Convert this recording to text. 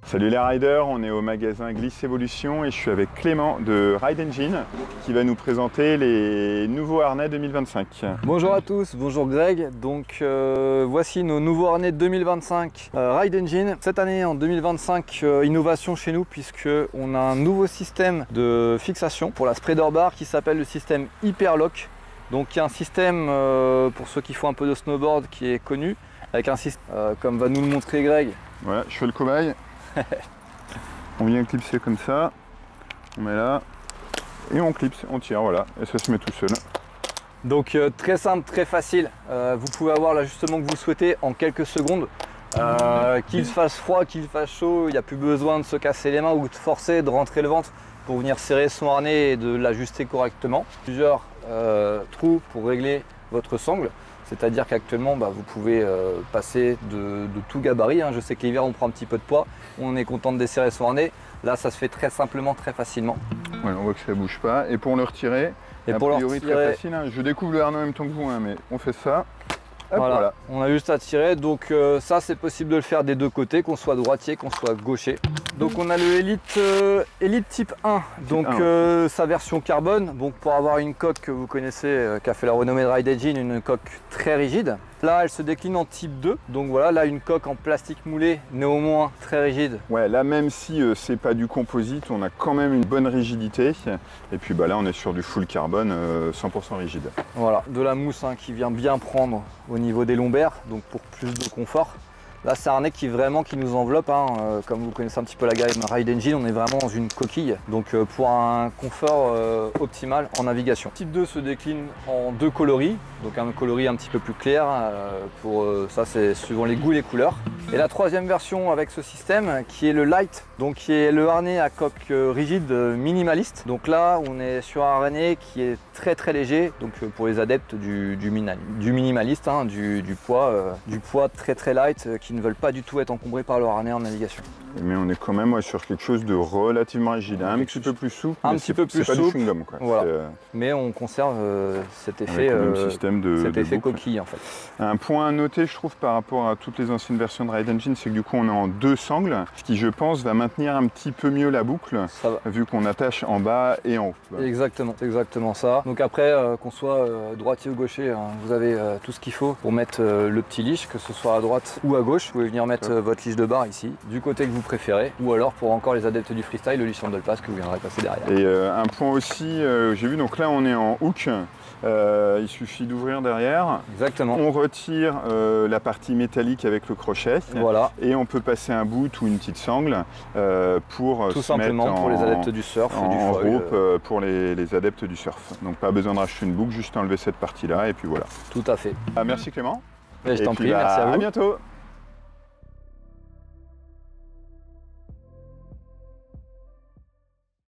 Salut les riders, on est au magasin Gliss Evolution et je suis avec Clément de Ride Engine qui va nous présenter les nouveaux harnais 2025. Bonjour à tous, bonjour Greg. Donc voici nos nouveaux harnais 2025 Ride Engine. Cette année en 2025, innovation chez nous puisque on a un nouveau système de fixation pour la spreader bar qui s'appelle le système Hyperlock. Donc il y a un système pour ceux qui font un peu de snowboard qui est connu avec un système comme va nous le montrer Greg. Voilà, je fais le cobaye. On vient clipser comme ça, on met là et on clipse, on tire, voilà, et ça se met tout seul. Donc très simple, très facile, vous pouvez avoir l'ajustement que vous souhaitez en quelques secondes. Qu'il fasse froid, qu'il fasse chaud, il n'y a plus besoin de se casser les mains ou de forcer, de rentrer le ventre pour venir serrer son harnais et de l'ajuster correctement. Plusieurs trous pour régler votre sangle. C'est-à-dire qu'actuellement, vous pouvez passer de tout gabarit. Je sais que l'hiver, on prend un petit peu de poids. On est content de desserrer son harnais. Là, ça se fait très simplement, très facilement. Ouais, on voit que ça ne bouge pas. Et pour le retirer, a priori très facile. Je découvre le harnais en même temps que vous, mais on fait ça. Hop, voilà. On a juste à tirer. Donc ça, c'est possible de le faire des deux côtés, qu'on soit droitier, qu'on soit gaucher. Donc on a le Elite type 1, donc sa version carbone, donc pour avoir une coque que vous connaissez, qui a fait la renommée de Ride Engine, une coque très rigide. Là elle se décline en type 2, donc voilà, là une coque en plastique moulé, néanmoins très rigide. Ouais, là même si c'est pas du composite, on a quand même une bonne rigidité. Et puis là on est sur du full carbone 100% rigide. Voilà, de la mousse qui vient bien prendre au niveau des lombaires, donc pour plus de confort. Là, c'est un harnais qui nous enveloppe, comme vous connaissez un petit peu la gamme Ride Engine, on est vraiment dans une coquille, donc pour un confort optimal en navigation. Type 2 se décline en deux coloris, donc un coloris un petit peu plus clair, ça c'est suivant les goûts et les couleurs. Et la troisième version avec ce système qui est le Light, donc qui est le harnais à coque rigide minimaliste. Donc là, on est sur un harnais qui est très léger, donc pour les adeptes du minimaliste, du poids très light, qui ne veulent pas du tout être encombrés par leur harnais en navigation. Mais on est quand même sur quelque chose de relativement rigide, un petit peu plus souple. Un petit peu plus souple. C'est pas du chewing-gum, quoi. Voilà. Mais on conserve cet effet, coquille en fait. Un point à noter, je trouve, par rapport à toutes les anciennes versions de Ride Engine, c'est que du coup on est en deux sangles, ce qui je pense va maintenir un petit peu mieux la boucle, vu qu'on attache en bas et en haut. Exactement, c'est exactement ça. Donc après, qu'on soit droitier ou gaucher, vous avez tout ce qu'il faut pour mettre le petit leash, que ce soit à droite ou à gauche. Vous pouvez venir mettre votre leash de barre ici, du côté que vous préférez, ou alors pour encore les adeptes du freestyle, le leash handle pass que vous viendrez passer derrière. Et un point aussi, j'ai vu, donc là on est en hook, il suffit d'ouvrir derrière. Exactement. On retire la partie métallique avec le crochet, voilà. Et on peut passer un boot ou une petite sangle pour tout simplement pour les adeptes du surf ou du foil. Rope pour les adeptes du surf. Donc pas besoin de racheter une boucle, juste enlever cette partie là et puis voilà. Tout à fait. Merci Clément. Je t'en prie, merci à vous. À bientôt.